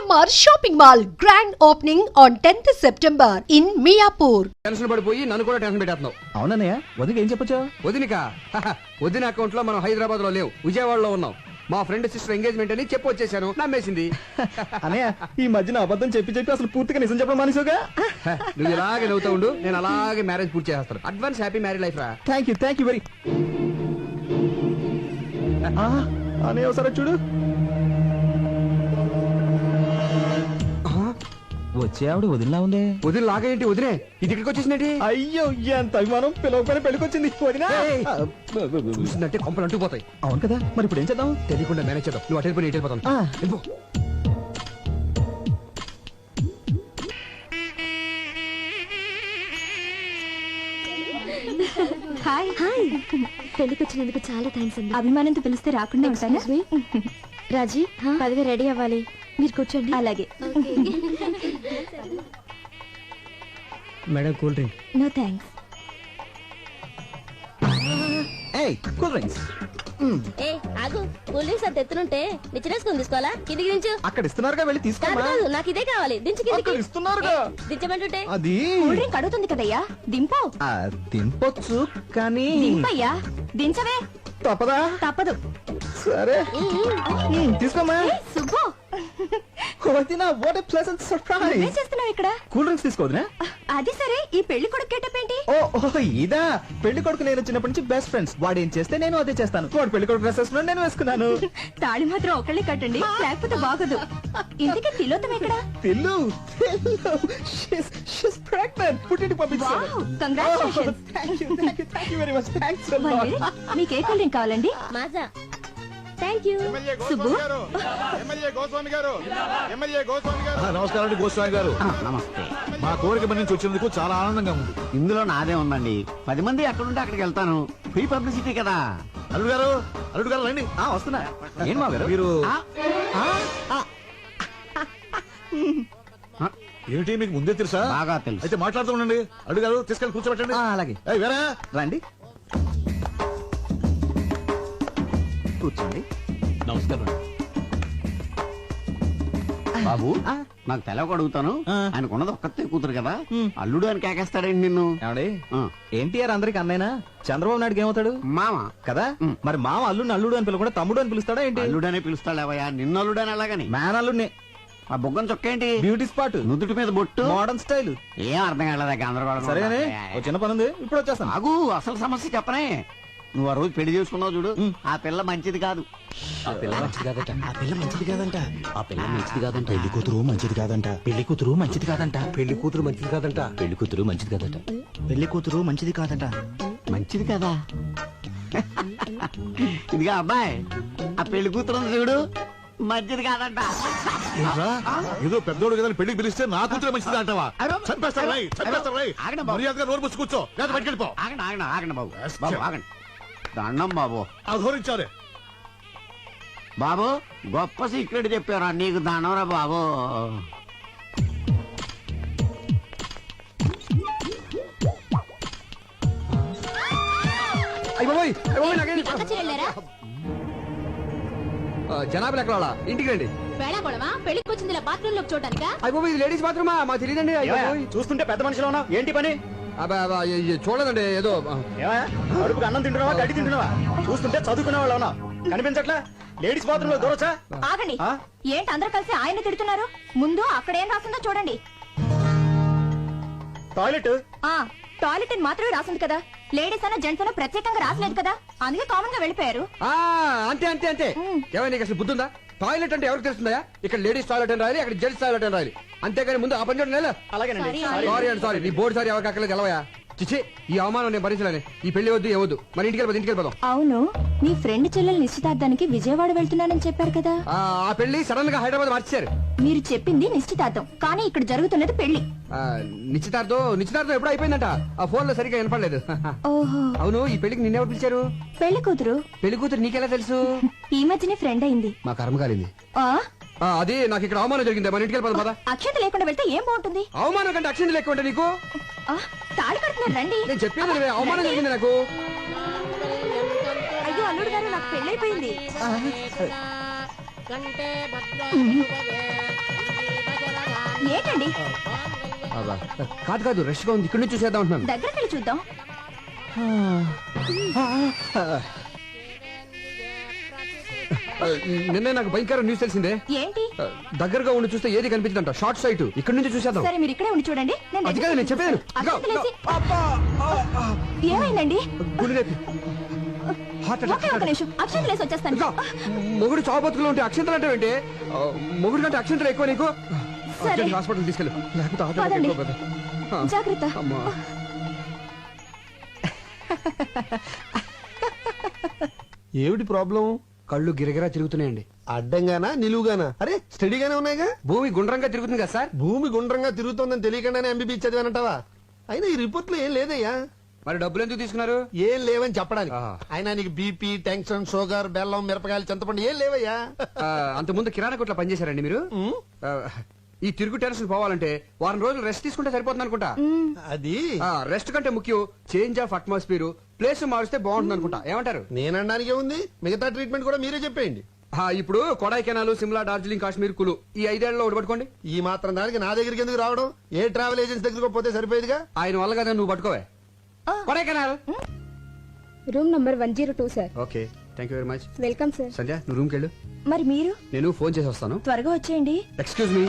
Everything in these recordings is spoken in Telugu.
CMR shopping mall grand opening on 10th September in Miyapur. Tension పడిపోయి నన్ను కూడా టెన్షన్ పెట్టేస్తున్నావు. అవునన్నయ్య, వదిన ఏం చెప్పొచ్చు? వదినిక వదిన అకౌంట్ లో మనం హైదరాబాద్ లో లేవు, విజయవాడలో ఉన్నాం. మా ఫ్రెండ్ సిస్టర్ ఎంగేజ్మెంట్ అని చెప్పి వచ్చేసాను. నమ్మేసింది. అన్నయ్య, ఈ మధ్యన అబద్ధం చెప్పి చెప్పి అసలు పూర్తిగా నిజం చెప్పడం మానేసావుగా. నువ్వు ఇలాగే నవ్వుతూ ఉండు, నేను అలాగే మ్యారేజ్ పూర్తి చేస్తాను. అడ్వాన్స్ హ్యాపీ మ్యారేజ్ లైఫ్ రా. Thank you very. అన్నయ్య ఒకసారి చూడు. వచ్చే ఆవిడ వదిలిలా ఉంది. వదిన లాగేంటి? వదిలే ఇది ఇక్కడికి వచ్చేసినట్టు. అయ్యో, ఎంత అభిమానం! పిలవకపోయినా పెళ్ళికొచ్చింది వదినా. చూసిందంటే కొంపలు అంటుకుపోతాయి. అవును కదా, మరి ఇప్పుడు ఏం చేద్దాం? తెలియకుండా మేనేజ్ చేద్దాం. నువ్వు అటెండ్ పోయి వెళ్ళిపోతాను. వెళ్ళిపో. హాయ్ హాయ్, పెళ్లికి వచ్చినందుకు చాలా థ్యాంక్స్ అండి. అభిమానంతో పిలిస్తే రాకుండా ఉంటాను. రాజీ, పదవి రెడీ అవ్వాలి, మీరు కూర్చోండి. అలాగే. Madam, cool drink. No thanks. ఏయ్, కూల్ డ్రింక్స్. ఏ ఆగు, కూల్ డ్రింక్స్ అంత ఎత్తునుంటే నిచ్చినేసుకుని తీసుకోవాలా? కిందికి దించు. అక్కడ ఇస్తున్నారుగా, వెళ్ళి తీసుకోమా. కాదు, నాకు ఇదే కావాలి. దించు కిందికి. ఇస్తున్నారుగా. దించమంటుంటే అది కూల్ డ్రింక్ అడుగుతుంది కదయ్యా, దింపు. దింపొచ్చు కానీ దింపయ్యా, దించవే. తప్పదా? తప్పదు. సరే, తీసుకోమా. సుబ్బు, వదినా, వాట్ ఏ ప్లెజెంట్ సర్ప్రైజ్. ఏం చేస్తున్నావు ఇక్కడ? కూల్ డ్రింక్స్ తీసుకోవద్దునా? అది సరే, ఈ పెళ్లి కొడుకు గెటప్ ఏంటి? ఓ ఇదా, పెళ్లి కొడుకు నేను చిన్నప్పటి నుంచి బెస్ట్ ఫ్రెండ్స్. వాడు ఏం చేస్తే నేను అదే చేస్తాను. వాడు పెళ్లి కొడుకు డ్రెస్ వేసుకున్నాడు, నేను వేసుకున్నాను. తాళి మాత్రం ఒకళ్ళే కట్టండి, లేకపోతే బాగోదు. ఇంతకీ తిలోతం ఎక్కడ? Tillu, she's pregnant. పుట్టింటికి పంపించాను. Wow, congratulations. Thank you very much. Thanks a lot. మీకు ఏ కూల్ డ్రింక్ కావాలండి? మాజా. Thank you. సుబ్బు, నమస్కారం అండి గోస్వామి గారు. నమస్తే. మా కోరిక మన నుంచి వచ్చినందుకు చాలా ఆనందంగా ఉంది. ఇందులో నాదే ఉందండి. 10 మంది ఎక్కడుంటే అక్కడికి వెళ్తాను. ఫ్రీ పబ్లిసిటీ కదా. అల్లుడు గారు రండి. వస్తున్నా. ఏం మా గారు మీరు ఆ, ఏమిటి, మీకు ముందే తెలుసా? బాగా తెలుసు. అయితే మాట్లాడుతూ ఉండండి. అల్లుడు గారు తీసుకెళ్ళి కూర్చోబెట్టండి. అలాగే. ఏయ్, వేరా రండి, కూర్చోండి. నమస్కారం. బాబు, నాకు తెలవక అడుగుతాను. ఆయనకున్నది ఒక్కతే కూతురు కదా, అల్లుడు అని కేకేస్తాడండి నిన్ను. ఏమండి, ఆ, ఎన్టీఆర్ అందరికి అన్నైనా, చంద్రబాబు నాయుడుకి ఏమవుతాడు? మామ. కదా, మరి మామ అల్లుడిని అల్లుడు అని పిలవకుండా తమ్ముడు అని పిలుస్తాడా ఏంటి? అల్లుడనే పిలుస్తాడేవయ్యా, నిన్ను అల్లుడు అని అలాగని. మ్యాన్ అల్లుడిని. ఆ బొగ్గం చొక్క ఏంటి? బ్యూటీ స్పాట్, నుదుటి మీద బొట్టు, మోడర్న్ స్టైల్. ఏం అర్థం కాలేదా? గందరగోళం. సరేనే, ఓ చిన్న పని ఉంది, ఇప్పుడు వచ్చేస్తాను. ఆగు, అసలు సమస్య చెప్పనే. నువ్వు ఆ రోజు పెళ్లి చేసుకున్నావు చూడు, ఆ పిల్ల మంచిది కాదు. ఆ పిల్ల మంచిది కాదంట. ఆ పిల్ల మంచిది కాదంట. ఆ పిల్ల మంచిది కాదంట. పెళ్లి కూతురు మంచిది కాదంట. పెళ్లి కూతురు మంచిది కాదంట. పెళ్లి కూతురు మంచిది కాదంట. పెళ్లి కూతురు మంచిది కాదంట. పెళ్లి కూతురు మంచిది కాదంట. మంచిది కదా. ఇదిగా అబ్బాయి, ఆ పెళ్లి కూతురు ఉంది చూడు, మంచిది కాదంట. ఏదో పెద్దోడు కదా పెళ్లికి పిలిస్తే నా కూతురు మంచిది అంటావా? చంపేస్తారు. ఆగండి బాబు. మర్యాదగా నోరు మూసి కూర్చో, లేదా బయటికి వెళ్ళిపో. ఆగండి బాబు. బాబు ఆగండి. దండం బాబు. అధోరించారే. బాబు, గొప్ప సీక్రెట్ చెప్పారా నీకు, దండంరా బాబు. జనాభా ఎక్కడ ఇంటికి రండి. పెళ్లికి వచ్చింది బాత్రూమ్ లో చూడటానికా? అయిపోయి ఇది లేడీస్ బాత్రూమా? మాకు తెలియదండి. చూస్తుంటే పెద్ద మనిషిలో ఉన్నావు, ఏంటి పని? చూడదండి, ఏదో అడుపుకి అన్నం తింటున్నావా, గడ్డి తింటున్నావా? చూస్తుంటే చదువుకునే వాళ్ళు ఉన్నావు, కనిపించట్లా? లేడీస్ బాత్రూమ్ లో దూరొచ్చా? ఆగండి. ఏంటి అందరూ కలిసి ఆయన తిడుతున్నారు? ముందు అక్కడ ఏం రాసిందో చూడండి. టాయిలెట్. టాయిలెట్ అని మాత్రమే రాసింది కదా, లేడీస్ అన్న జెంట్స్ అన్న ప్రత్యేకంగా రాసలేదు కదా, అందుకే కామన్ గా వెళ్ళిపోయారు. అంతే. ఏమైనా నీకు అసలు బుద్ధి ఉందా? టాయిలెట్ అంటే ఎవరికి తెలుస్తుందా? ఇక్కడ లేడీస్ టాయిలెట్ అని రాయాలి, అక్కడ జెంట్స్ టాయిలెట్ అని రాయాలి. అంతేగాని ముందు ఆ పని చూడండి. అలాగేనండి. సారీ, నీ బోర్డు సారీ ఎవరికి అక్కర్లేదు, తెలవయా? చిచ్చి, ఈ అవమానం నేను భరించలేను. ఈ పెళ్లి వద్దు, ఏవద్దు. మరి ఇంటికి వెళ్ళిపోదాం. అవును, మీ ఫ్రెండ్ చెల్లెల నిశ్చితార్థానికి విజయవాడ వెళ్తున్నానని చెప్పారు కదా. ఆ పెళ్లి సడన్ గా హైదరాబాద్ మార్చారు. మీరు చెప్పింది నిశ్చితార్థం, కానీ ఇక్కడ జరుగుతున్నది పెళ్లి. నిశ్చితార్థం ఎప్పుడు అయిపోయిందంట. ఆ ఫోన్ లో సరిగ్గా వినపడలేదు. ఓహో, అవును, ఈ పెళ్లికి నిన్నెవరు పిలిచారు? పెళ్లి కూతురు. పెళ్లి కూతురు నీకెలా తెలుసు? ఈ మధ్యనే ఫ్రెండ్ అయింది. మా కర్మ కాలింది. అది నాకు ఇక్కడ అవమానం జరిగింది. మన ఇంటికి వెళ్ళిపోదాం పద. అక్షత లేకుండా వెళ్తే ఏం బాగుంటుంది? అవమానం కంటే అక్షింతలు ఎక్కువ ఉంటాయి నీకు. తాళి కడుతున్నారు రండి. నేను చెప్పేది అవమానం జరిగింది నాకు. అయ్యో అల్లుడు గారు, నాకు పెళ్ళైపోయింది. ఏంటండి అబ్బా, కాదు కాదు రష్ గా ఉంది, ఇక్కడ నుంచి చూసేద్దాం అంటున్నాను. దగ్గరికి వెళ్ళి చూద్దాం. నిన్నే నాకు భయంకర న్యూస్ తెలిసిందే. ఏంటి? దగ్గరగా ఉండి చూస్తే ఏది కనిపించదంట, షార్ట్ సైట్. ఇక్కడ నుంచి చూసేద్దాం. సరే మీరు ఇక్కడే ఉండి చూడండి. నేను అది కాదు నేను చెప్పాను. అక్షంతలేసి- ఏమైందండి? ఒకే ఒక నిమిషం, అక్షంతలేసి వచ్చేస్తాను. మొగుడు చావు బతుకులో ఉంటే అక్షంతలు అంటే ఏంటి? మొగుడు కంటే అక్షంతలు ఎక్కువ నీకు. సరే. హాస్పిటల్ తీసుకెళ్ళు, లేకపోతే హార్ట్ అటాక్ పదండి. ఎక్కువ కదా. జాగ్రత్త. అమ్మా ఏమిటి ప్రాబ్లం? కళ్ళు గిరగిరా తిరుగుతున్నాయండి. అడ్డంగానా నిలువుగానా? అరే స్టడీగానే ఉన్నాయిగా. భూమి గుండ్రంగా తిరుగుతుంది కదా సార్. భూమి గుండ్రంగా తిరుగుతోందని తెలియకుండానే ఎంబీబీ చదివానంటావా? అయినా ఈ రిపోర్ట్ లో ఏం లేదయ్యా. మరి డబ్బులు ఎందుకు తీసుకున్నారు? ఏం లేవని చెప్పడానికి. ఆహా. అయినా నీకు బీపీ, టెన్షన్, షుగర్, బెల్లం, మిరపకాయలు, చింతపండు ఏం లేవయ్యా. అంత ముందు కిరాణా కొట్లో పనిచేశారండి మీరు? ఉమ్, ఆ, ఈ తిరుగు టెన్షన్ పోవాలంటే వారం రోజులు రెస్ట్ తీసుకుంటే సరిపోతుంది అనుకుంటా. అది రెస్ట్ కంటే ముఖ్యం చేంజ్ ఆఫ్ అట్మాస్ఫియర్, ప్లేస్ మారిస్తే బాగుంటుంది అనుకుంటా. ఏమంటారు? నేనడానికి ఉంది. మిగతా ట్రీట్మెంట్ కూడా మీరే చెప్పేయండి. ఇప్పుడు కొడైకెనాల్, సిమ్లా, డార్జిలింగ్, కాశ్మీర్, కులు ఈ 5 ఏళ్లలో ఒకటి పట్టుకోండి. ఈ మాత్రం దానికి నా దగ్గరికి ఎందుకు రావడం? ఏ ట్రావెల్ ఏజెన్సీ దగ్గరకు పోతే సరిపోయేదిగా. ఆయన వల్ల కదా నువ్వు పట్టుకోవే. Kodaikanal. Room number 102 sir. Okay, thank you very much. Welcome sir. Sandhya నువ్వు రూమ్కి వెళ్ళు, మరి మీరు నేను ఫోన్ చేసి వస్తాను. త్వరగా వచ్చేయండి. Excuse me,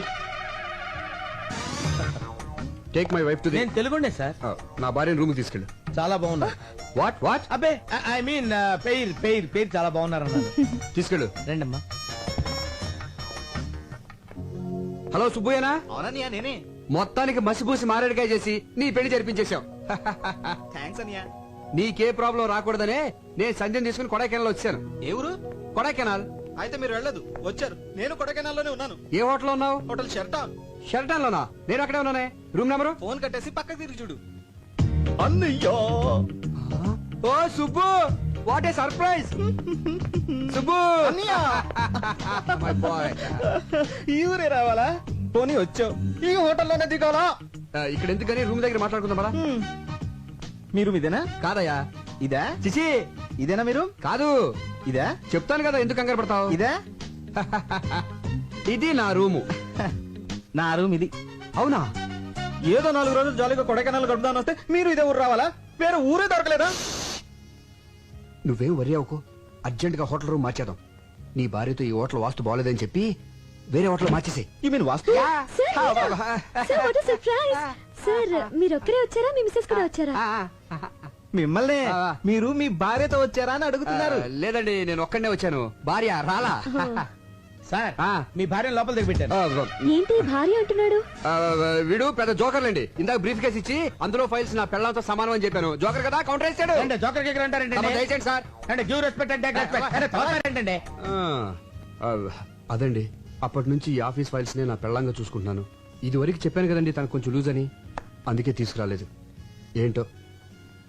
take my wife to నేను తెలుగుండే సార్. నా భార్యను రూమ్ తీసుకెళ్ళు. చాలా బాగున్నా. What what? అబ్బే ఐ మీన్ పేరు చాలా బాగున్నారు అన్నారు. తీసుకెళ్ళు. రండమ్మా. హలో సుబ్బయ్యనా? అవునన్నయ్య నేనే. మొత్తానికి మసిపూసి మారేడుకాయ చేసి నీ పెళ్లి జరిపించేశావు. థ్యాంక్స్ అన్నయ్య. నీకే ప్రాబ్లం రాకూడదనే నేను సంధ్యను తీసుకుని కొడైకెనాల్ వచ్చాను. ఏ ఊరు? కొడైకెనాల్. అయితే మీరు వెళ్ళదు, వచ్చారు. నేను కొడైకెనాల్లోనే ఉన్నాను. ఏ హోటల్ ఉన్నావు? హోటల్ షెర్టాన్. షెల్టన్ లోనా? నేను అక్కడే ఉన్నానే. Room number? ఫోన్ కట్టేసి పక్కకు తిరిగి చూడు. Oh Subbu, what a surprise. Subbu my boy. ఈ ఊరే రావాలా? పోనీ వచ్చావు, ఈ హోటల్లోనే దిగాలా? ఇక్కడ ఎందుకని రూమ్ దగ్గర మాట్లాడుకుందాం పదా. మీరు ఇదేనా? కాదయ్యా. ఇదా? చిచి ఇదేనా మీరు? కాదు. ఇదా? చెప్తాను కదా, ఎందుకు కంగారు పడతావు. ఇదా? ఇది నా రూము. నా రూమ్ ఇది. అవునా? ఏదో 4 రోజులు జాలీగా కొడైకెనాల్ గడుపుదాని వస్తే మీరు ఇదే ఊరు రావాలా? వేరే ఊరే దొరకలేదా? నువ్వేం వరి అవ్వకు, అర్జెంట్ గా హోటల్ రూమ్ మార్చేద్దాం. నీ భార్యతో ఈ హోటల్ వాస్తు బాగోలేదని చెప్పి వేరే హోటల్ మార్చేసే. You mean vastu? Sir what surprise. Sir మీరు ఒక్కరే వచ్చారా? మీ మిస్సెస్ కూడా వచ్చారా? మిమ్మల్ని మీరు మీ భార్యతో వచ్చారా అని అడుగుతున్నారు. లేదండి, నేను ఒక్కడనే వచ్చాను, భార్య రాలా. సార్ ఆ. మీ భార్యను లోపల దిగి పెట్టాను. ఏంటి భార్య అంటున్నాడు? వీడు పెద్ద జోకర్లండి. ఇందాక బ్రీఫ్ కేసు ఇచ్చి అందులో ఫైల్స్ నా పెళ్ళంతో సమానం అని చెప్పాను. జోకర్ కదా, కౌంటర్ వేసాడు. అంటే జోకర్ కేకర్ అంటారంటే దయచేయండి సార్. అంటే గివ్ రెస్పెక్ట్ అంటే ఏంటంటే అదండి, అప్పటి నుంచి ఈ ఆఫీస్ ఫైల్స్ నే నా పెళ్ళంగా చూసుకుంటున్నాను. ఇది వరకు చెప్పాను కదండి తనకు కొంచెం లూజ్ అని, అందుకే తీసుకురాలేదు. ఏంటో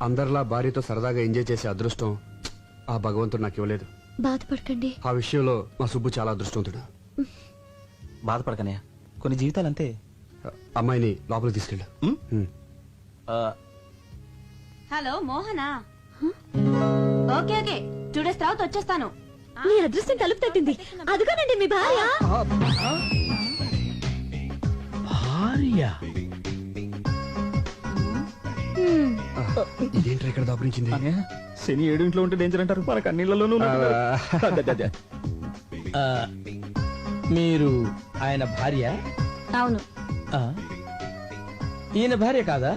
అందరిలా భార్యతో సరదాగా ఎంజాయ్ చేసే అదృష్టం ఆ భగవంతుడు నాకు ఇవ్వలేదు. బాధపడకండి. ఆ విషయంలో మా సుబ్బు చాలా అదృష్టవంతుడు. బాధపడకనే, కొన్ని జీవితాలు అంతే. అమ్మాయిని లోపలికి తీసుకెళ్ళు. Hello Mohana? Okay okay, 2 days తర్వాత వచ్చేస్తాను. మీ అదృష్టం తలుపు తట్టింది. అదిగోనండి మీ భార్య. భార్య? ఇదేంటి ఇక్కడ దాపురించింది? శని 7 ఇంట్లో ఉంటే డేంజర్ అంటారు, మనకు అన్నిళ్లలోనూ మీరు ఆయన భార్య? అవును. ఈయన భార్య కాదా?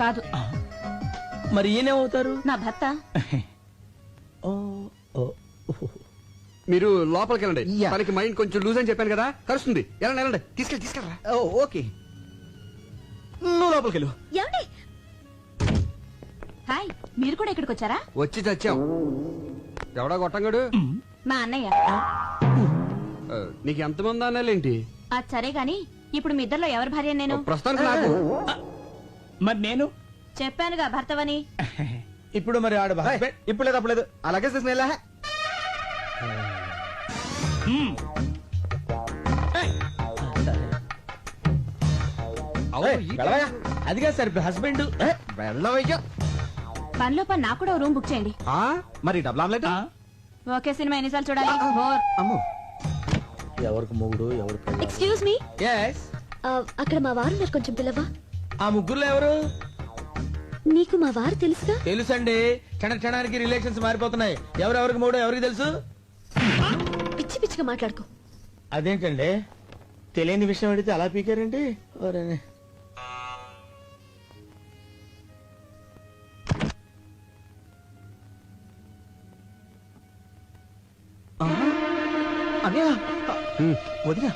కాదు. మరి ఈయనేమవుతారు? నా భర్త. మీరు లోపలికి వెళ్ళండి. యా. తనకి మైండ్ కొంచెం లూజ్ అని చెప్పాను కదా, కలుస్తుంది. వెళ్ళండి వెళ్ళండి, తీసుకెళ్ళరా. ఓకే, నువ్వు లోపలికి వెళ్ళు. ఏమండి? హాయ్, మీరు కూడా ఇక్కడికి వచ్చారా? వచ్చి చచ్చాం. ఎవడా గొట్టంగాడు? మా అన్నయ్య. నీకు ఎంతమంది అన్నాలేంటి? అది సరే గాని ఇప్పుడు మీ ఇద్దరిలో ఎవరి భార్య నేను? ప్రస్తుతానికి నాకు. మరి నేను చెప్పానుగా భర్తవని. ఇప్పుడు మరి ఆడు husband? ఇప్పుడు లేదు అప్పుడు లేదు, అలాగే తీసుకుని అదిగా సార్ హస్బెండ్. వెళ్ళవయ్యా. పనిలో పని నాకు కూడా రూమ్ బుక్ చేయండి. మరి డబుల్ ఆమ్లెట్. ఓకే, సినిమా ఎన్నిసార్లు చూడాలి? బోర్. అమ్మో, ఎవరికి మొగుడు ఎవరు? Excuse me. ఎస్. అక్కడ మా వారు మీరు కొంచెం పిల్లవా. ఆ ముగ్గురులో ఎవరు? నీకు మా వారు తెలుసుగా. తెలుసండి, క్షణానికి రిలేషన్స్ మారిపోతున్నాయి. ఎవరెవరికి మూడో ఎవరికి తెలుసు? పిచ్చి పిచ్చిగా మాట్లాడుకో. అదేంటండి తెలియని విషయం అడిగితే అలా పీకారండి. ఓరేనే. అన్నయ్య, వదినా.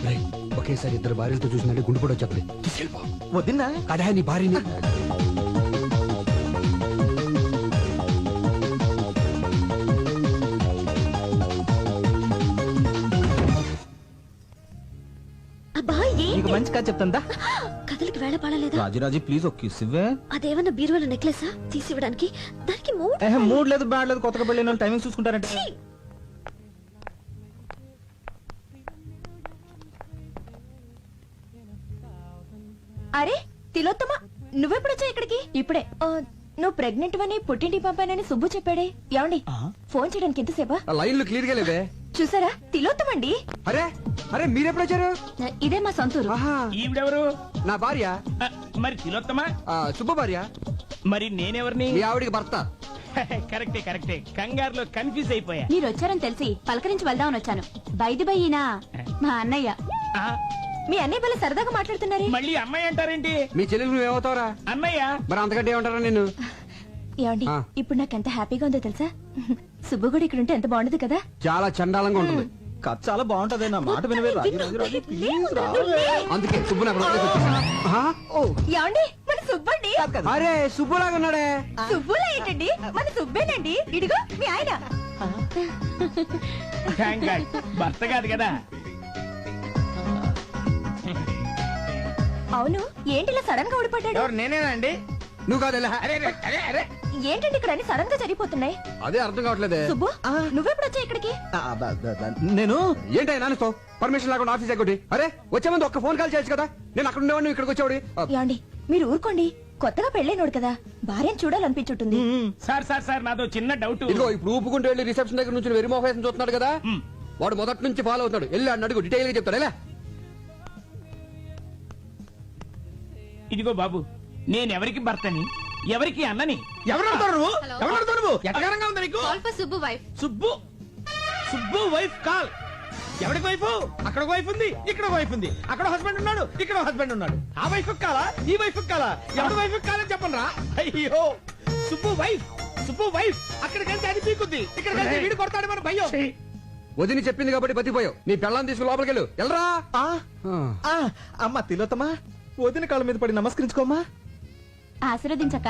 రేయ్, ఒకేసారి ఇద్దరు భార్యలతో చూసినట్టు గుండు కూడా వచ్చేది. తీసుకెళ్ళిపో. వదినా అదే నీ భార్యని. అబ్బా నీకు ఏంటి మంచి కథ చెప్తాందా? కథలకి వేళ పాడలేదా? రాజు ప్లీజ్ ఒక కిస్ ఇవ్వే. అదేమన్నా బీరువాల నెక్లెసా తీసివ్వడానికి? దానికి మూడు. మూడ్ లేదు బ్యాడ్ లేదు, కొత్తగా పెళ్ళిన వాళ్ళు టైమింగ్ చూసుకుంటారంటే. అరే తిలోత్తమ, నువ్వెప్పుడొచ్చా ఇక్కడికి? ఇప్పుడే. నువ్వు ప్రెగ్నెంట్ అని పుట్టింటి పంపానని సుబ్బు చెప్పాడే. ఏమండి ఫోన్ చేయడానికి ఎంతసేపా? ఆ లైన్లు క్లియర్ గా లేవే. చూసారా, తిలోత్తమండి. అరే అరే మీరెప్పుడు వచ్చారు? ఇదే మా సొంతూరు. ఆహా, ఈవిడెవరు? నా భార్య. మరి తిలోత్తమా? సుబ్బ భార్య. మరి నేనెవరిని? మీ ఆవిడికి భర్త. కరెక్టే కంగారులో కన్ఫ్యూజ్ అయిపోయా. మీరు వచ్చారని తెలిసి పలకరించి వెళ్దామని వచ్చాను. బైది బయ్యినా మా అన్నయ్య. ఆ, మీ అన్నయ్య వల్ల సరదాగా మాట్లాడుతున్నారే. మళ్ళీ అమ్మాయి అంటారేంటి? మీ చెల్లెలు నువ్వేమవుతావురా? అన్నయ్య. మరి అంతకంటే ఏమంటారా నేను? ఏమండి ఆ. ఇప్పుడు నాకు ఎంత హ్యాపీగా ఉందో తెలుసా? సుబ్బు కూడా ఇక్కడ ఉంటే ఎంత బాగుండదు కదా. చాలా చండాలంగా ఉంటుంది. కథ చాలా బాగుంటది, నా మాట వినవే. రాజు ప్లీజ్ రా. అందుకే సుబ్బుని అక్కడ వదిలేసి వచ్చేసాను. ఆహా, ఏమండి మన సుబ్బండి. అరే సుబ్బులాగా ఉన్నాడే. సుబ్బులా ఏంటండి, మన సుబ్బేనండి. ఇదిగో మీ ఆయన. Thank God. భర్త కాదు కదా. అవును, ఏంటి ఇలా సడన్ గా ఊడిపడ్డాడు? ఎవరు నేనేనండి? నువ్వు కాదు ఎలా? అరే ఏంటండి ఇక్కడ అన్ని సడన్ గా జరిగిపోతున్నాయి? అదే అర్థం కావట్లేదే. సుబ్బు నువ్వెప్పుడు వచ్చా ఇక్కడికి? నేను ఏంటో నాన్నతో పర్మిషన్ లేకుండా ఆఫీస్ ఎక్కడి? అరే వచ్చే ముందు ఒక్క ఫోన్ కాల్ చేయొచ్చు కదా. నేను అక్కడ ఉండేవాడిని, నువ్వు ఇక్కడికి వచ్చేవాడి. ఏమండి మీరు ఊరుకోండి. కొత్తగా పెళ్ళైనోడు కదా, భార్యను చూడాలనిపించుంటుంది. సార్ నాదో చిన్న డౌట్. ఇదిగో ఇప్పుడు ఊపుకుంటూ వెళ్ళి రిసెప్షన్ దగ్గర నుంచి వెరీ మోఫేషన్ చూస్తున్నాడు కదా. వాడు మొదటి నుంచి ఫాలో అవుతాడు. వెళ్ళి అన్న అడుగు, డీటెయిల్ గా చెప్తాడు. ఎలా? ఇదిగో బాబు, నేనెవరికి భర్తని, ఎవరికి అన్నని? ఎవరు నువ్వు? ఎవరు నువ్వు? ఎట్టగారంగా ఉంది నీకు? Subbu wife call. ఎవరికి వైఫ్? అక్కడ వైఫ్ ఉంది, ఇక్కడ వైఫ్ ఉంది. అక్కడ హస్బెండ్ ఉన్నాడు, ఇక్కడ హస్బెండ్ ఉన్నాడు. ఆ వైఫ్ కాలా, ఈ వైఫ్ కాలా? ఎవరి వైఫ్ కాలని చెప్పండి రా. అయ్యో, సుబ్బు వైఫ్ అక్కడికి వెళ్తే అది పీకుద్ది, ఇక్కడ వెళ్తే వీడు కొడతాడు మన భయం. వదిని చెప్పింది కాబట్టి బతిపోయావు. నీ పెళ్ళాన్ని తీసుకుని లోపలికి వెళ్ళు. వెళ్ళరా. అమ్మ తిలోత్తమా, వదిన కాళ్ళ మీద పడి నమస్కరించుకోమ్మా. ఆశీర్వదించక.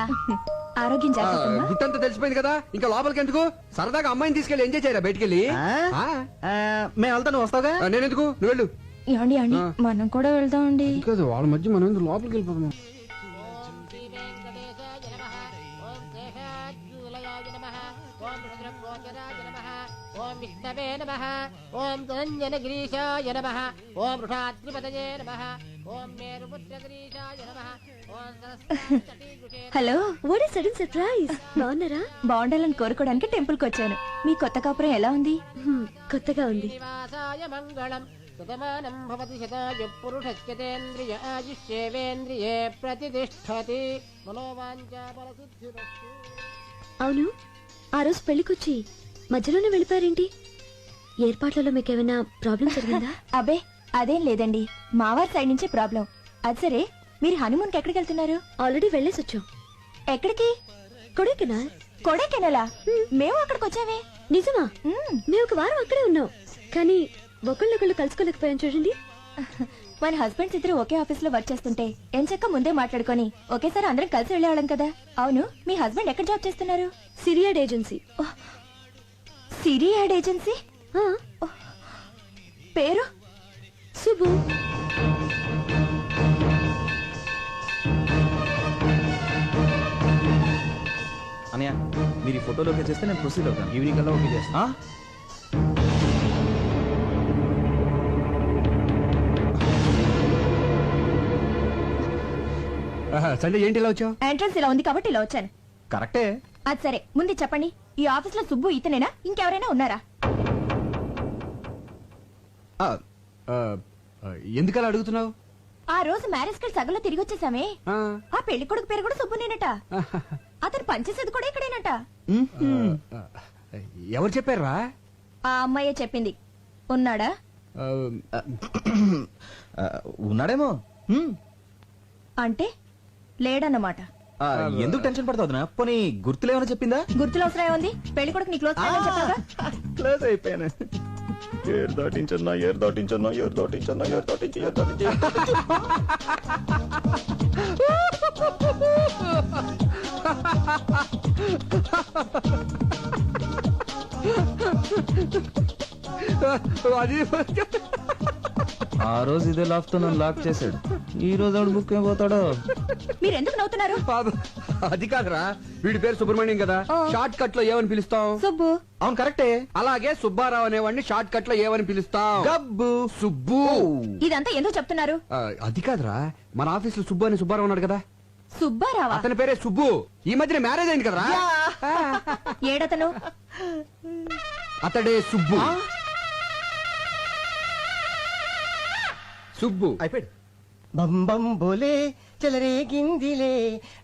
ఆరోగ్యం జాగ్రత్త. గుట్టంతా తెలిసిపోయింది కదా, ఇంకా లోపలికి ఎందుకు? సరదాగా అమ్మాయిని తీసుకెళ్ళి ఎంజాయ్ చేయరా బయటికి వెళ్ళి. మేము వెళ్తా, నువ్వు వస్తావుగా? నేనెందుకు, నువ్వు వెళ్ళు. ఏమండి మనం కూడా వెళ్దామండి. కాదు వాళ్ళ మధ్య మనం ఎందుకు లోపలికి వెళ్ళిపోతాం? ఓం విష్ణవే నమః. ఓం ధనంజనగిరీశాయ నమః. ఓం వృషాద్రిపతయే నమః. ఓం మేరుపుత్రగిరీశాయ నమః. ఓం Saraswati. Hello, what is sudden surprise? బాగున్నారా? బాగుండాలని కోరుకోవడానికి టెంపుల్ కి వచ్చాను. మీ కొత్త కాపురం ఎలా ఉంది? కొత్తగా ఉంది. శ్రీనివాసాయ మంగళం. సుతమానం భవతి శతాయు పురుషస్యతేంద్రియ ఆయుష్యేవేంద్రియే ప్రతిష్టతి. మనోవాంఛా బలసిద్ధిరస్తు. అవును, ఆ రోజు పెళ్లికొచ్చి మధ్యలోనే వెళ్ళిపోయారేంటి? ఏర్పాట్లలో మీకేమైనా ప్రాబ్లం జరిగిందా? అబే అదేం లేదండి, మావారి సైడ్ నుంచే ప్రాబ్లం. అది సరే, మీరు హనీమూన్ కి ఎక్కడికి వెళ్తున్నారు? ఆల్రెడీ వెళ్ళేసి వచ్చాం. ఎక్కడికి? కొడైకెనాల్. కొడైకెనాలా? మేము అక్కడికి వచ్చామే. నిజమా? మేము ఒక వారం అక్కడే ఉన్నాం, కానీ ఒకళ్ళొకళ్ళు కలుసుకోలేకపోయాం చూడండి. మన హస్బెండ్స్ ఇద్దరు ఒకే ఆఫీస్ లో వర్క్ చేస్తుంటే ఎంచక్క ముందే మాట్లాడుకొని ఒకేసారి అందరం కలిసి వెళ్ళేవాళ్ళం కదా. అవును, మీ హస్బెండ్ ఎక్కడ జాబ్ చేస్తున్నారు? సిరియాడ్ ఏజెన్సీ. సిరియాడ్ ఏజెన్సీ? పేరు? సుబ్బు. అనయ్య, మీరు ఈ ఫోటోలో ఓకే చేస్తే నేను ప్రొసీడ్ అవుతాను. ఈవినింగ్ కల్లా ఓకే చేస్తా. సండే ఏంటి ఇలా వచ్చావు? ఎంట్రన్స్ ఇలా ఉంది కాబట్టి ఇలా వచ్చాను. కరెక్టే. అది సరే, ముందు చెప్పండి, ఈ ఆఫీస్ లో సుబ్బు ఇతనేనా, ఇంకెవరైనా ఉన్నారా? ఆ, ఎందుకలా అడుగుతున్నావు ఆ రోజు మ్యారేజ్ కి సగంలో తిరిగి వచ్చేసామే ఆ, ఆ పెళ్లి కొడుకు పేరు కూడా సుబ్బునేనట అతను పనిచేసేది కూడా ఇక్కడేనట ఆ, ఎవరు చెప్పారా ఆ అమ్మాయే చెప్పింది. ఉన్నాడా? ఉన్నాడేమో. అంటే లేడన్నమాట. ఎందుకు టెన్షన్ పడతావునా? పోనీ గుర్తులేమైనా చెప్పిందా? గుర్తులు అవసరం ఏముంది? పెళ్లి కొడుకు నీ క్లోజ్ ఫ్రెండ్ అని చెప్పాగా. క్లోజ్ అయిపోయాను. ఏరు దాటించన్నా ఏరు దాటించన్నా ఏరు దాటించన్నా ఏరు దాటించి ఏరు దాటించి అది ఆ రోజు ఇదే లాక్ తో నన్ను లాక్ చేశాడు. ఈ రోజు ఆడు బుక్ అయిపోతాడో. మీరు ఎందుకు నవ్వుతున్నారు? అది కాదురా, వీడి పేరు సుబ్రహ్మణ్యం కదా, షార్ట్ కట్ లో ఏమని పిలుస్తాం? సుబ్బు. అవును కరెక్టే. అలాగే సుబ్బారావు అనేవాడిని షార్ట్ కట్ లో ఏమని పిలుస్తాం? గబ్బు. సుబ్బు. ఇదంతా ఎందుకు చెప్తున్నారు? అది కాదురా, మన ఆఫీస్ లో సుబ్బు అని సుబ్బారావు ఉన్నాడు కదా, సుబ్బారావా? అతని పేరే సుబ్బు. ఈ మధ్యన మ్యారేజ్ అయింది కదరా. ఏడతను? అతడే సుబ్బు. సుబ్బు అయిపోయాడు. బం బం బోలే చలరే గిందిలే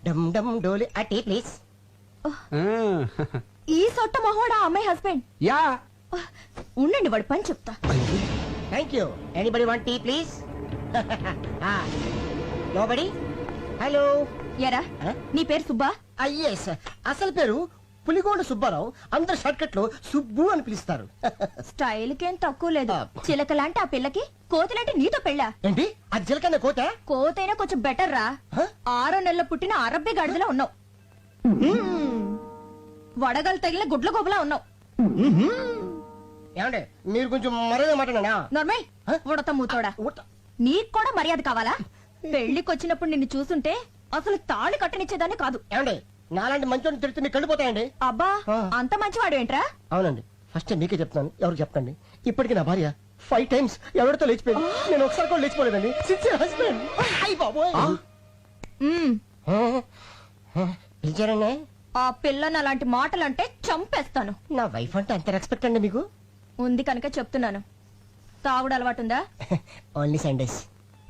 డమ్ డమ్ డోలే అటే ప్లీజ్. ఈ సొట్ట మొహోడా అమ్మాయి హస్బెండ్? యా. ఉండండి, వాడు పని చెప్తా. Thank you. Anybody want tea please? Nobody. Hello. ఎరా, నీ పేరు సుబ్బా? ఎస్, అసలు పేరు పులిగోండ సుబ్బారావు. అందరు షార్ట్ కట్ లో సుబ్బు అని పిలుస్తారు. స్టైల్ కేం తక్కువ లేదు. చిలకలాంటి ఆ పిల్లకి కోతులంటే నీతో పెళ్ళా? ఏంటి అది చిలకన్న కోట? కోతైనా కొంచెం బెటర్ రా. 6 నెలల పుట్టిన అరబ్బి గాడిదలా ఉన్నావు. వడగలు తగిలిన గుడ్ల గోబలా ఉన్నావు. ఏమంటే మీరు కొంచెం మర్యాద మాట్లాడా? నర్మయ్, ఉడత మూతోడా. నీకు కూడా మర్యాద కావాలా? పెళ్లికి వచ్చినప్పుడు నిన్ను చూసుంటే అసలు తాళి కట్టనిచ్చేదాన్ని కాదు. ఏమండి నాలాంటి మంచోడిని తిడితే మీకు కళ్ళిపోతాయండి. అబ్బా, అంత మంచివాడు ఏంట్రా? అవునండి, ఫస్ట్ మీకే చెప్తాను, ఎవరికి చెప్పండి. ఇప్పటికి నా భార్య 5 times ఎవరితో లేచిపోయింది. నేను ఒకసారి కూడా లేచిపోలేదండి. Sincere husband. అయ్య బాబోయ్. పిలిచారండి? ఆ పిల్లని అలాంటి మాటలంటే చంపేస్తాను. నా వైఫ్ అంటే అంత రెస్పెక్ట్ అండి మీకు? ఉంది కనుక చెప్తున్నాను. తాగుడు అలవాటుందా? Only Sundays.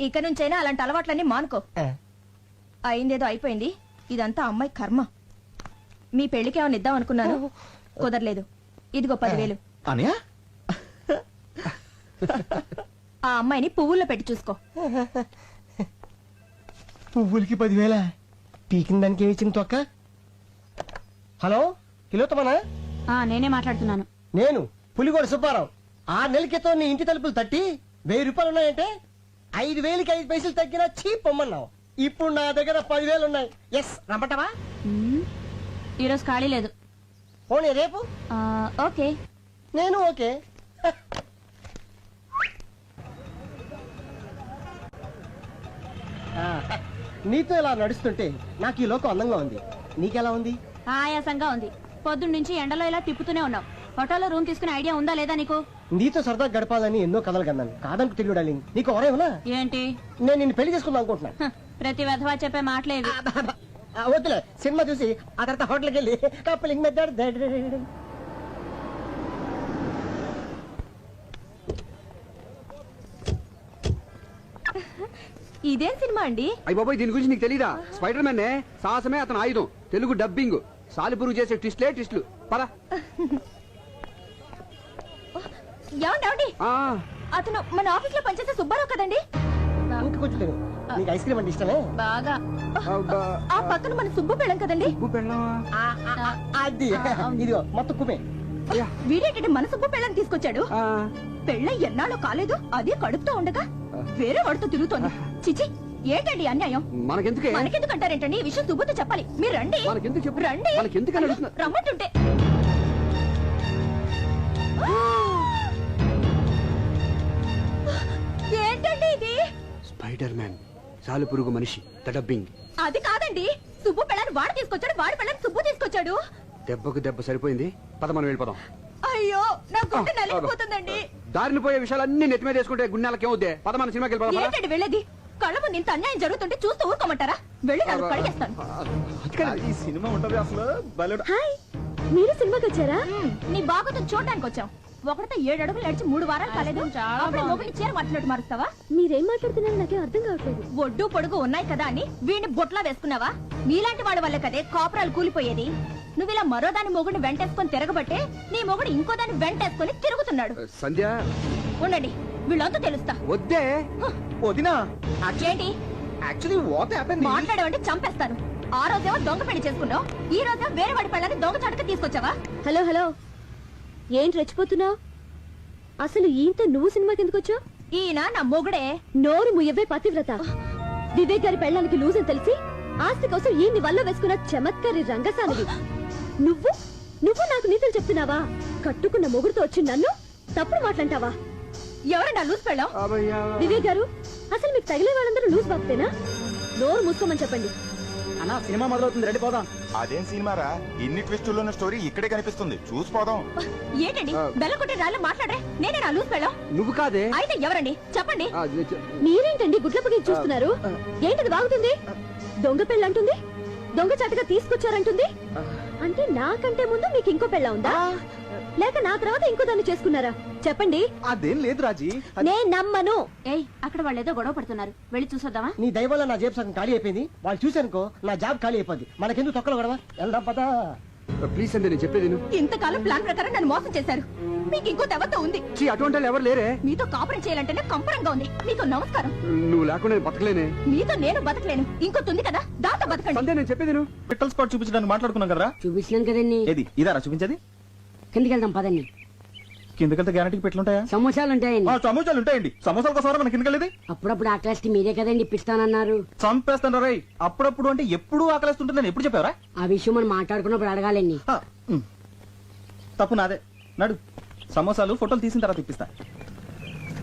ఇక నుంచైనా అలాంటి అలవాట్లన్నీ మానుకో. అయిందేదో అయిపోయింది. ఇదంతా అమ్మాయి కర్మ. మీ పెళ్లికి ఏమైనా ఇద్దాం అనుకున్నాను, కుదరలేదు. ఇదిగో 10,000. అనయా, ఆ అమ్మాయిని పువ్వుల్లో పెట్టి చూసుకో. పువ్వులకి 10,000? పీకిన దానికి ఏమి ఇచ్చింది తొక్క? హలో, కిలోతమనా? నేనే మాట్లాడుతున్నాను. నేను పులిగోడ సుబ్బారావు. 6 నెలల క్రితం నీ ఇంటి తలుపులు తట్టి 1000 రూపాయలు ఉన్నాయంటే 5,000కి 5 పైసలు తగ్గినా చీప్ పొమ్మన్నావు. ఇప్పుడు నా దగ్గర 10,000 ఉన్నాయి. ఎస్, రమ్మంటావా? ఈరోజు ఖాళీ లేదు. పోనీ రేపు? ఓకే. నేను ఓకే. నీతో ఇలా నడుస్తుంటే నాకు ఈ లోకం అందంగా ఉంది. నీకెలా ఉంది? ఆయాసంగా ఉంది. పొద్దున్న నుంచి ఎండలో ఇలా తిప్పుతూనే ఉన్నావు. హోటల్లో రూమ్ తీసుకునే ఐడియా ఉందా లేదా నీకు? నీతో సరదా గడపాలని ఎన్నో కథలు కన్నాను. కాదంటూ తెలియదు డార్లింగ్. నీకు ఎవరేమన్నా? ఏంటి? నేను నిన్ను పెళ్లి చేసుకుందాం అనుకుంటున్నాను. ప్రతి వెధవా చెప్పే మాటలేవి. వద్దులే, సినిమా చూసి ఆ తర్వాత హోటల్కి వెళ్ళి కప్పులింగ్ మెథడ్. ఇదేం సినిమా అండి? అయ్య బాబాయ్, దీని గురించి నీకు తెలీదా? స్పైడర్ మ్యాన్ సాహసమే అతను ఆయుధం. తెలుగు డబ్బింగ్. సాలిపురుగు చేసే ట్విస్ట్లే ట్విస్ట్లు. పద. ఏమండి, అతను మన ఆఫీస్ లో పనిచేసే సుబ్బారావు కదండి? ఇంకా కొంచెం తిను. నీకు ఐస్ క్రీమ్ అంటే ఇష్టమే? బాగా. ఆ పక్కన మన సుబ్బు పెళ్ళం కదండి? అది ఇదిగో మొత్తం కుమే. వీడేంటంటే మన సుబ్బు పెళ్ళం తీసుకొచ్చాడు. పెళ్ళ ఎన్నాళ్ళు కాలేదు, అదే కడుపుతో ఉండగా వేరే వాడితో తిరుగుతోంది. చిచి, ఏంటండి అన్యాయం? మనకెందుకు అంటారేంటండి? ఈ విషయం సుబ్బుతో చెప్పాలి. మీరు రండి. రండి, రమ్మంటుంటే. ఏంటండి ఇది? స్పైడర్ మ్యాన్, సాలిపురుగు మనిషి, ద డబ్బింగ్. అది కాదండి, సుబ్బు పెళ్ళాన్ని వాడు తీసుకొచ్చాడు, వాడి పెళ్ళాన్ని సుబ్బు తీసుకొచ్చాడు. దెబ్బకు దెబ్బ సరిపోయింది. పద, మనం వెళ్ళిపోదాం. అయ్యో, నా గుండె నలిగిపోతుందండి. దారిని పోయే విషయాలన్నీ నెత్తిమీద వేసుకుంటే గుండెలకి ఏమవుద్ది? పద, మన సినిమాకి వెళ్ళిపోదాం. ఏంటండి వెళ్ళేది? కళ్ళ ముందు ఇంత అన్యాయం జరుగుతుంటే చూస్తూ ఊరుకోమంటారా? వెళ్ళి నన్ను కడిగేస్తాను. ఈ సినిమా ఉంటది అసలు. హాయ్, మీరు సినిమాకి వచ్చారా? నీ బాగుతో చూడడానికి వచ్చాం. ఒకటితో 7 అడుగులు నడిచి 3 వారాలు కాలేదు అప్పుడే మొగుడిని చీర మాట్లాడు మారుస్తావా? మీరేం మాట్లాడుతున్నారో నాకేం అర్థం కావట్లేదు. ఒడ్డు పొడుగు ఉన్నాయి కదా అని వీడిని బొట్లా వేసుకున్నావా? నీలాంటి వాడి వల్ల కదే కాపురాలు కూలిపోయేది. నువ్వు ఇలా మరో దాని మొగుడిని వెంటేసుకొని తిరగబట్టే నీ మొగుడు ఇంకో దాన్ని వెంటేసుకొని తిరుగుతున్నాడు. సంధ్య ఉండండి, వీళ్ళంతా తెలుస్తా. వద్దే. వదినా ఏంటి యాక్చువల్లీ వాట్ హ్యాపెండ్ మాట్లాడమంటే చంపేస్తాను. ఆ రోజేమో దొంగ పెళ్లి చేసుకున్నావు, ఈ రోజేమో వేరే వాడి పెళ్ళని దొంగ చాటుగా తీసుకొచ్చావా? హలో హలో, ఏంటి రెచ్చిపోతున్నావు? అసలు ఈయంతో నువ్వు సినిమాకి ఎందుకు వచ్చావు? ఈయన నా మొగుడే. నోరు ముయ్యవే పతివ్రత. వివేక్ గారి పెళ్ళానికి లూజ్ అని తెలిసి ఆస్తి కోసం ఈయన్ని వల్ల వేసుకున్న చమత్కారి రంగసానివి. నువ్వు నువ్వు నాకు నీతులు చెప్తున్నావా? కట్టుకున్న మొగుడుతో వచ్చి నన్ను తప్పుడు మాట్లాంటావా? ఎవరైనా లూజ్ పెళ్ళాం? వివేక్ గారు, అసలు మీకు తగిలే వాళ్ళందరూ లూజ్ బాక్తేనా? నోరు మూసుకోమని చెప్పండి. అన్నా సినిమా మొదలవుతుంది, రెడీ పోదాం. అదేం సినిమారా, ఇన్ని ట్విస్టుల్లో ఉన్న స్టోరీ ఇక్కడే కనిపిస్తుంది, చూసిపోదాం. ఏంటండి బెల్లకొట్టే రాళ్ళు మాట్లాడే? నేనే నా లూజ్ పెళ్ళాం. నువ్వు కాదే. అయితే ఎవరండి చెప్పండి. మీరేంటండి గుడ్లపకి చూస్తున్నారు? ఏంటది బాగుతుంది? దొంగ పెళ్ళంటుంది, దొంగ చాటుగా తీసుకొచ్చారంటుంది. అంటే నాకంటే ముందు మీకు ఇంకో పెళ్ళ ఉందా, లేక నా తర్వాత ఇంకో దాన్ని చేసుకున్నారా? చెప్పండి. అదేం లేదు రాజీ. నేను నమ్మను. ఏయ్, అక్కడ వాళ్ళు ఏదో గొడవ పడుతున్నారు, వెళ్ళి చూసొద్దామా? నీ దయ వల్ల నా జేబు సగం ఖాళీ అయిపోయింది. వాళ్ళు చూశానుకో నా జాబ్ ఖాళీ అయిపోద్ది. మనకెందుకు తొక్కలు గొడవ, వెళ్దాం పదా. ప్లీజ్ సంధ్య, నేను చెప్పేది విను. ఇంతకాలం ప్లాన్ ప్రకారం నన్ను మోసం చేశారు. మీకు ఇంకో దేవత ఉంది. చీ, అటువంటి వాళ్ళు ఎవరు లేరే. మీతో కాపురం చేయాలంటేనే కంపరంగా ఉంది. మీకు నమస్కారం. నువ్వు లేకుండా నేను బతకలేనే. మీతో నేను బతకలేను, ఇంకోటి కదా, దాంతో బతకండి. సంధ్య, నేను చెప్పేది విను. పిట్టల్ స్పాట్ చూపించడానికి మాట్లాడుకున్నాం కదరా. చూపించినాను కదండి. ఏది ఇదారా చూపించేది? కిందకి వెళ్దాం పదండి. కిందకెళ్తే గ్యారంటీకి పెట్లుంటాయా? సమోసాలు ఉంటాయండి. సమోసాలు ఉంటాయండి. సమోసాల కోసం మన కిందకెళ్ళేది. అప్పుడప్పుడు ఆకలిస్తే మీరే కదండి ఇప్పిస్తానన్నారు. చంపేస్తాను రై. అప్పుడప్పుడు అంటే ఎప్పుడు ఆకలిస్తుంటుందని ఎప్పుడు చెప్పావరా? ఆ విషయం మనం మాట్లాడుకున్నప్పుడు అడగాలండి. తప్పు నాదే. నడు, సమోసాలు ఫోటోలు తీసిన తర్వాత ఇప్పిస్తా.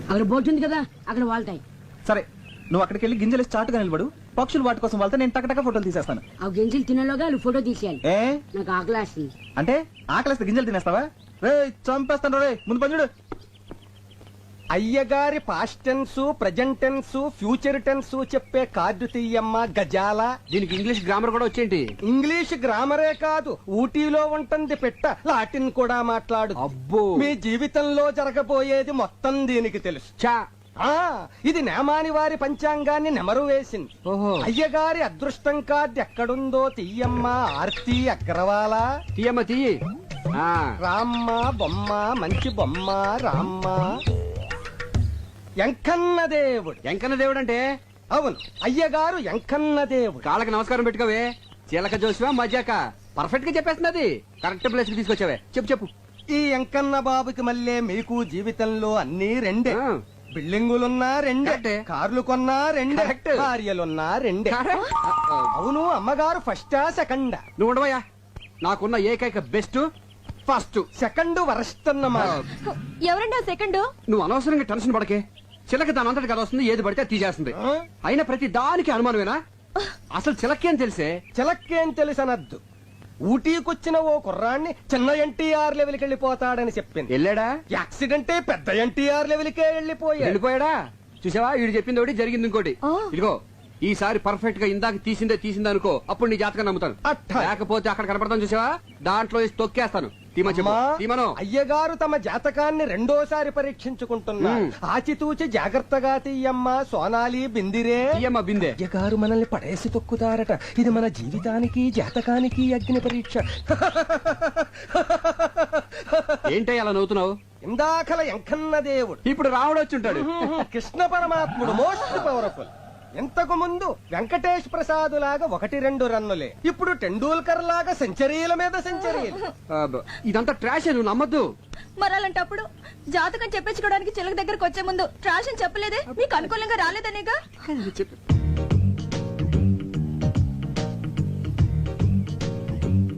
అక్కడ బోట్ ఉంది కదా, అక్కడ వాళ్తాయి. సరే, నువ్వు అక్కడికి వెళ్ళి గింజలు చాటుగా నిలబడు. పక్షులు వాటి కోసం వెళ్తే నేను టకటక ఫోటోలు తీసేస్తాను. ఆ గింజలు తినేలోగా వాళ్ళు ఫోటో తీసేయాలి. ఏ నాకు ఆకలి వేస్తుంది. అంటే ఆకలిస్తే గింజలు తినేస్తావా? రే చంపేస్తాను రే, ముందు పని. అయ్యగారి past tense, present tense, future tense చెప్పే కార్డు తీయమ్మ గజాల. దీనికి ఇంగ్లీష్ గ్రామర్ కూడా వచ్చేంటి? ఇంగ్లీష్ గ్రామరే కాదు, ఊటీలో ఉంటుంది పెట్ట, లాటిన్ కూడా మాట్లాడు. అబ్బో, మీ జీవితంలో జరగబోయేది మొత్తం దీనికి తెలుసు. చా. ఇది నేమాని వారి పంచాంగాన్ని నెమరు వేసింది. ఓహో. అయ్యగారి అదృష్టం కార్డు ఎక్కడుందో తీయమ్మ ఆర్తి అగ్రవాల. తీయమ్మ తీయి. రామ్మ బొమ్మ, మంచి బొమ్మ రామ్మ. ఎంకన్న దేవుడు. ఎంకన్న దేవుడు అంటే? అవును, అయ్యగారు ఎంకన్న దేవుడు. కాళ్ళకి నమస్కారం పెట్టుకోవే. చీలక జోసివా మజాక పర్ఫెక్ట్ గా చెప్పేస్తున్నది. కరెక్ట్ ప్లేస్ కి తీసుకొచ్చావే. చెప్పు చెప్పు. ఈ ఎంకన్న బాబుకి మళ్ళీ మీకు జీవితంలో అన్ని రెండే. బిల్డింగులున్నా రెండే, కార్లు కొన్నా రెండే, భార్యలున్నా రెండే. అవును, అమ్మగారు ఫస్టా సెకండా? నువ్వు ఉండవయ్యా. నాకున్న ఏకైక బెస్ట్ ఫస్ట్, సెకండ్ వరస్ట్ అన్నమాట. ఎవరండి సెకండ్? నువ్వు అనవసరంగా టెన్షన్ పడకే. చిలక దాని అంతటి కదా వస్తుంది, ఏది పడితే తీసేస్తుంది. అయినా ప్రతి దానికి అనుమానమేనా? అసలు చిలకేం తెలిసే? చిలక్కేం తెలుసనద్దు. ఊటీకొచ్చిన ఓ కుర్రాన్ని చిన్న ఎన్టీఆర్ లెవెల్కి వెళ్ళిపోతాడని చెప్పింది. వెళ్ళాడా? యాక్సిడెంటే పెద్ద ఎన్టీఆర్ లెవెల్కే వెళ్ళిపోయాడా? చూసావా, వీడు చెప్పింది ఒకటి, జరిగింది ఇంకోటి. ఇదిగో, ఈసారి పర్ఫెక్ట్ గా ఇందాక తీసిందే అనుకో, అప్పుడు నీ జాతకం నమ్ముతాను. లేకపోతే అక్కడ కనపడతాను చూసావా, దాంట్లో తొక్కేస్తాను. అయ్యగారు తమ జాతకాన్ని రెండోసారి పరీక్షించుకుంటున్నారు. ఆచితూచి జాగ్రత్తగా తీయమ్మ సోనాలి బిందిరే. బిందే. అయ్యగారు మనల్ని పడేసి తొక్కుతారట. ఇది మన జీవితానికి జాతకానికి అగ్ని పరీక్ష. ఏంటో అలా నవ్వుతున్నావు? ఇందాకల ఎంకన్న దేవుడు, ఇప్పుడు రావుడు వచ్చుంటాడు. కృష్ణ పరమాత్ముడు మోస్ట్ పవర్ఫుల్. ఇంతకు ముందు వెంకటేష్ ప్రసాద్ లాగా 1-2 రన్నులే, ఇప్పుడు టెండూల్కర్ లాగా సెంచరీల మీద సెంచరీలు. ఇదంతా ట్రాష్, నువ్వు నమ్మద్దు. మరలాంటప్పుడు జాతకం చెప్పించుకోవడానికి చిలక దగ్గరకు వచ్చే ముందు ట్రాష్ అని చెప్పలేదే? మీకు అనుకూలంగా రాలేదనేగా.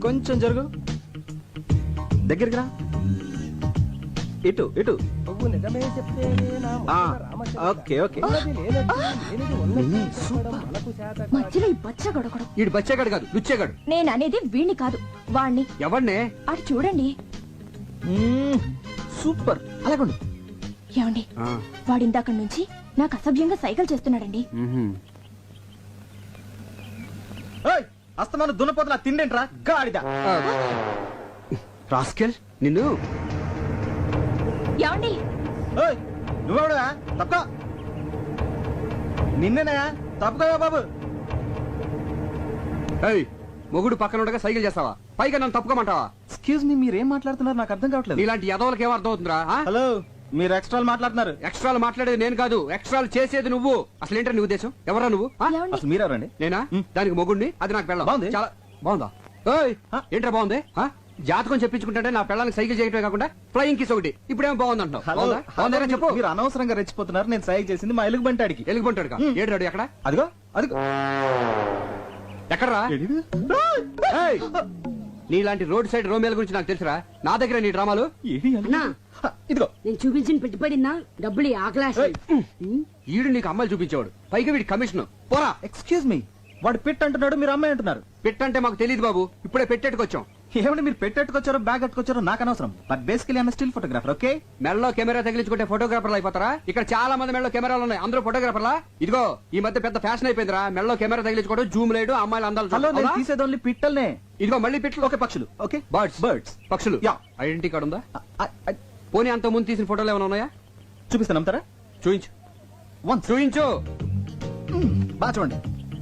కొంచెం జరుగు, దగ్గరికి రా. ఇటు ఇటు. నిజమే చెప్తే ఓకే ఓకే. మధ్యలో ఈ బచ్చగడొకడు. ఈడు బచ్చేగాడు కాదు, లుచ్చేగాడు. నేను అనేది వీణ్ణి కాదు, వాణ్ణి. ఎవరినే? అటు చూడండి. సూపర్. అలాగండి. ఏమండి, వాడిందాక నుంచి నాకు అసభ్యంగా సైకిల్ చేస్తున్నాడండి. అస్తమాను దున్నపోతున్నా తిండేంట్రా గాడిద. రాస్కెల్ నిన్ను. నువ్వెవడా తప్ప నిన్నేనా తప్పుకోవా బాబు. ఏయ్, మొగుడు పక్కన ఉండగా సైకిల్ చేస్తావా? పైగా నన్ను తప్పుకోమంటావా? ఎక్స్క్యూజ్ మీ, మీరేం మాట్లాడుతున్నారు నాకు అర్థం కావట్లేదు. ఇలాంటి యదవులకి ఏం అర్థం అవుతుందిరా? హలో, మీరు ఎక్స్ట్రాలు మాట్లాడుతున్నారు. ఎక్స్ట్రాలు మాట్లాడేది నేను కాదు, ఎక్స్ట్రాలు చేసేది నువ్వు. అసలు ఏంటో నీ ఉద్దేశం? ఎవరా నువ్వు? అసలు మీరెవరండి? నేనా? దానికి మొగుడిని, అది నాకు పెళ్ళం. బాగుంది. చాలా బాగుందా? ఏయ్, ఏంట్రా బాగుంది? జాతకం చెప్పించుకుంటే నా పెళ్ళానికి సైకిల్ చేయటమే కాకుండా ఫ్లయింగ్ కిస్ ఒకటి. ఇప్పుడేమో బాగుంది అంటావు. బాగుందా? బాగుందా చెప్పు. మీరు అనవసరంగా రెచ్చిపోతున్నారు. నేను సైకిల్ చేసింది మా ఎలుగు బంటాడికి. ఎలుగుబంటాడు ఏడు ఎక్కడ? అదిగో అదిగో. ఎక్కడ్రా? ఏయ్, నీలాంటి రోడ్ సైడ్ రోమేల గురించి నాకు తెలుసురా. నా దగ్గర నీ డ్రామాలు. అన్నా ఇదిగో నేను చూపించిన పెట్టుబడినా డబ్బులు ఆ క్లాస్. ఈడు నీకు అమ్మాయిలు చూపించేవాడు, పైగా వీడి కమిషన్. పోరా. ఎక్స్క్యూజ్ మీ, వాడు పిట్ అంటున్నాడు, మీరు అమ్మాయి అంటున్నారు. పిట్ అంటే మాకు తెలియదు బాబు, ఇప్పుడే పెట్టేట్టుకొచ్చాం. ఏమంటే మీరు పెట్టెట్టుకొచ్చారో బ్యాగ్ కట్టుకొచ్చారో నాకు అనవసరం. But basically I'm still photographer. Okay, మెడలో కెమెరా తగిలించుకుంటే ఫోటోగ్రాఫర్లు అయిపోతారా? ఇక్కడ చాలా మంది మెడలో కెమెరాలు ఉన్నాయి, అందరూ ఫోటోగ్రాఫర్లా? ఇదిగో ఈ మధ్య పెద్ద ఫ్యాషన్ అయిపోయిందిరా మెడలో కెమెరా తగిలించుకోవడం, జూమ్ లేడు, అమ్మాయిలు అందాలు హలో, చూడడం. నేను అవునా? తీసేది ఓన్లీ పిట్టల్నే. ఇదిగో మళ్ళీ పిట్లు. ఓకే, పక్షులు. Okay, birds. బర్డ్స్. పక్షులు. యా. ఐడెంటిటీ కార్డు ఉందా? పోనీ అంత ముందు తీసిన ఫోటోలు ఏమైనా ఉన్నాయా? చూపిస్తాను, నమ్ముతారా? చూయించు. వన్స్ చూయించు. బాగా చూడండి.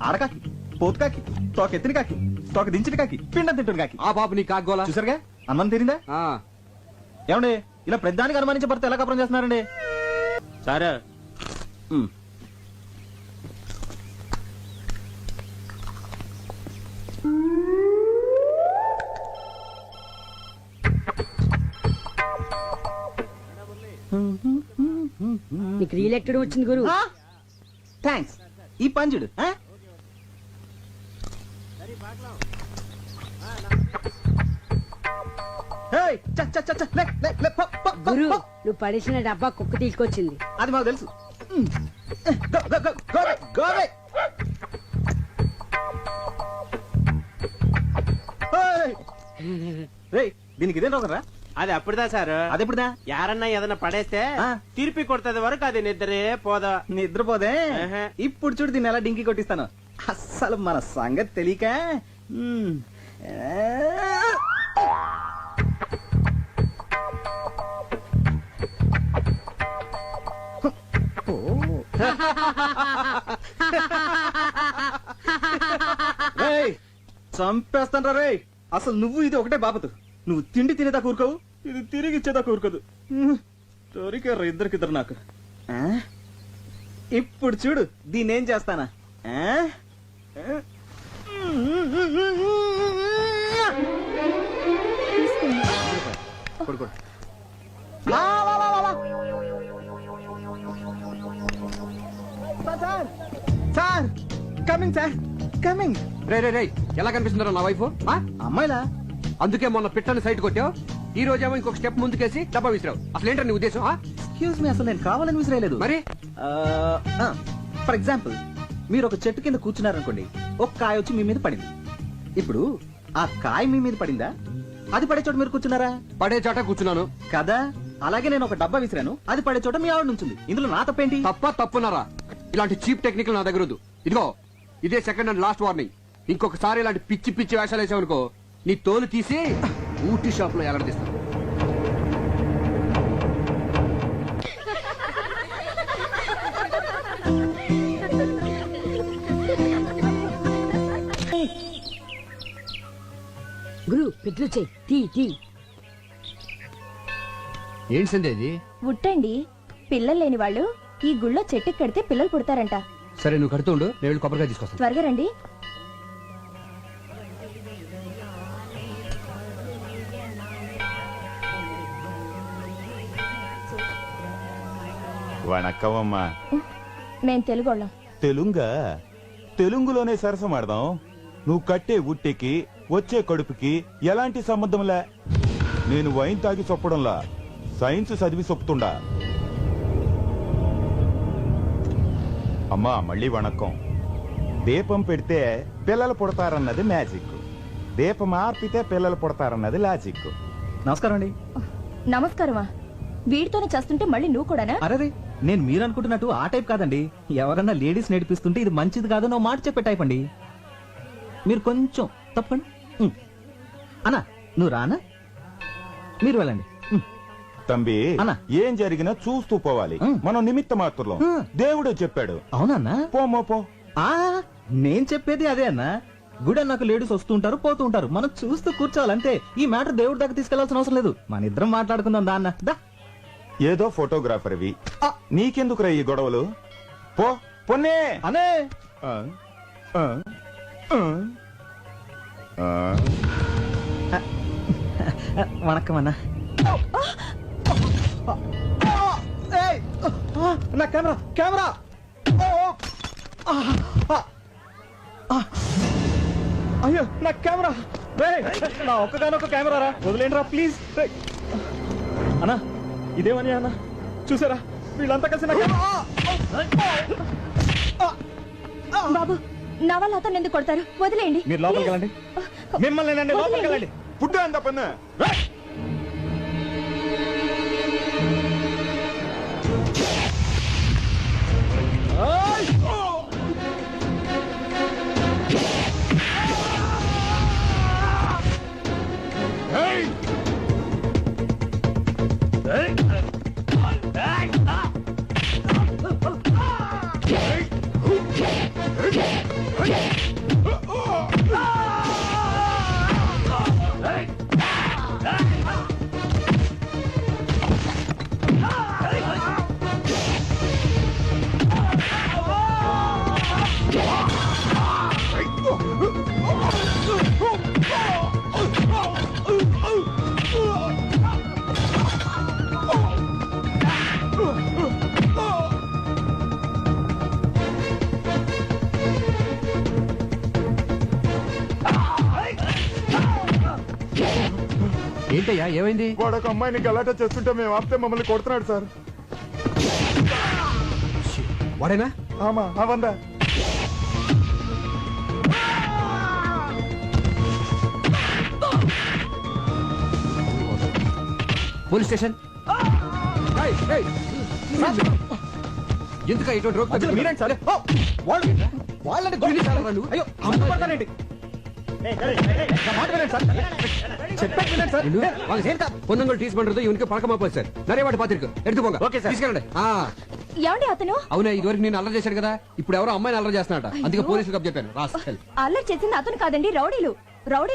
ఆడకాకి, పోతు కాకి, తోక ఎత్తిన కాకి, తోక దించిన కాకి, పిండం తింటున్న కాకి. ఆ పాప నీ కాగోలా చూసారుగా, అనుమానం తీరిందా? ఏమండి ఇలా పెద్దానికి అనుమానించే భర్త ఎలా కపరం చేస్తున్నారండి? సరే. నీకు రీల్ ఎక్కడ వచ్చింది గురు? థ్యాంక్స్. ఈ పంజుడు గురు నువ్వు పడేసిన డబ్బా కుక్క తీసుకొచ్చింది. అది మాకు తెలుసు. దీనికి ఇదేం రోగరా? అది అప్పుడుదా సార్. అది ఎప్పుడుదా? యారన్నా ఏదన్నా పడేస్తే తిరిపి కొడుతుంది వరకు అది నిద్రే పోదా. నిద్రపోదే. ఇప్పుడు చూడు దీన్ని ఎలా డింకి కొట్టిస్తాను. అస్సలు మన సంగతి తెలియక. చంపేస్తాను రే. అసలు నువ్వు ఇది ఒకటే బాపతు. నువ్వు తిండి తినేదా కూరుకోవు, ఇది తిరిగి ఇచ్చేదా కూరుకోదు. దొరికారు ఇద్దరికిద్దరు నాకు. ఇప్పుడు చూడు దీన్ని ఏం చేస్తానా. Sir coming, sir coming. రే రే రే, ఎలా కనిపిస్తుందో నా వైఫ్? అమ్మాయిలా? అందుకే మొన్న పిట్టని సైట్ కొట్టావు, ఈ రోజేమో ఇంకొక స్టెప్ ముందుకేసి డబ్బా విసిరావు. అసలు ఏంటో నీ ఉద్దేశం? ఎక్స్క్యూజ్ మీ, అసలు నేను కావాలని విసిరేయలేదు. మరి ఫర్ ఎగ్జాంపుల్, మీరు ఒక చెట్టు కింద కూర్చున్నారనుకోండి, ఒక కాయ వచ్చి మీ మీద పడింది. ఇప్పుడు ఆ కాయ మీ మీద పడిందా, అది పడే చోట మీరు కూర్చున్నారా? పడే చోట కూర్చున్నాను కదా. అలాగే నేను ఒక డబ్బా విసిరాను, అది పడే చోట మీ ఆవిడ నుంచింది. ఇందులో నా తప్పేంటి? తప్పున్నారా? ఇలాంటి చీప్ టెక్నిక్ నా దగ్గర వద్దు. ఇదిగో ఇదే సెకండ్ అండ్ లాస్ట్ వార్నింగ్. ఇంకొకసారి ఇలాంటి పిచ్చి పిచ్చి వేషాలు వేసావనుకో, నీ తోలు తీసి ఊటీ షాప్ లో ఎలాడదీస్తాను. గురు పెట్లు చెయ్యి, తీ తీ. ఏంటి సందేది? ఉట్టండి. పిల్లలు లేని వాళ్ళు ఈ గుళ్ళో చెట్టుకి కడితే పిల్లలు పుడతారంట. సరే నువ్వు కడుతుండు, నేను వెళ్ళి కొబ్బరికాయ తీసుకొస్తాను. త్వరగా రండి. వణక్కవమ్మా. మేం తెలుగోళ్ళం. తెలుంగా? తెలుగులోనే సరసమాడదాం. నువ్వు కట్టే ఉట్టెకి వచ్చే కడుపుకి ఎలాంటి సంబంధంలే. నేను వైన్ తాగి చొప్పడంలా, సైన్స్ చదివి చొప్పుతుండా. అమ్మా మళ్ళీ వణక్కం. దీపం పెడితే పిల్లలు పుడతారన్నది మ్యాజిక్, దీపం ఆర్పితే పిల్లలు పుడతారన్నది లాజిక్. నమస్కారం అండి. నమస్కారమా? వీడితోనే చేస్తుంటే మళ్ళీ నువ్వు కూడానా? అరే, నేను మీరు అనుకుంటున్నట్టు ఆ టైప్ కాదండి. ఎవరన్నా లేడీస్ నేర్పిస్తుంటే ఇది మంచిది కాదు నువ్వు మాట చెప్పే టైప్ అండి. మీరు కొంచెం తప్పండి. అన్నా నువ్వు రానా? మీరు వెళ్ళండి. తంబి అన్న. ఏం జరిగినా చూస్తూ పోవాలి మనం నిమిత్త మాత్రం దేవుడే చెప్పాడు అవునన్నా పోమో పో ఆ నేను చెప్పేది అదే అన్నా గుడి అన్నాక లేడీస్ వస్తూ ఉంటారు పోతూ ఉంటారు మనం చూస్తూ కూర్చోవాలంటే ఈ మ్యాటర్ దేవుడి దగ్గర తీసుకెళ్లాల్సిన అవసరం లేదు మన ఇద్దరం మాట్లాడుకుందాం దా అన్న దా ఏదో ఫోటోగ్రాఫర్ అవి నీకెందుకురా ఈ గొడవలు పో పొన్నే అనే వణకం అన్న ఏయ్! నా కెమెరా కెమెరా అయ్యో నా కెమెరా నా ఒక్కగానొక్క కెమెరా రా వదిలేండి రా ప్లీజ్ అన్నా ఇదేమని అన్న చూసారా వీళ్ళంతా కలిసి నా బాబు నా వల్ల అతను ఎందుకు కొడతారు వదిలేయండి మీరు లోపలికి వెళ్ళండి మిమ్మల్ని లోపలికి వెళ్ళండి ఫుడ్ ఎంత పన్ను ఏంటయ్యా ఏమైంది? వాడు ఒక అమ్మాయిని గలాటా చేస్తుంటే మేము ఆపితే మమ్మల్ని కొడుతున్నాడు సార్ వాడేనా? ఆమా అవందా పోలీస్ స్టేషన్. ఎందుక ఇటువంటి రోక్ మీరేంటి సార్ వాళ్ళని అయ్యో అమ్ముపడతానండి பொண்ணுங்கள் டீஸ் பண்றது இவனுக்கு பழக்கமா போச்சு சார் நிறைய வாட்டி பாத்திருக்கு எடுத்துపోங்க తీసుకెళ్ళండి. ఏమండి అతను అవునా ఇదివరకు నేను అల్లరి చేశాడు కదా ఇప్పుడు ఎవరో అమ్మాయిని అల్లరి చేస్తున్నాడ అందుకే పోలీసులకు చెప్పాను. అల్లరి చేసింది అతను కాదండి రౌడీలు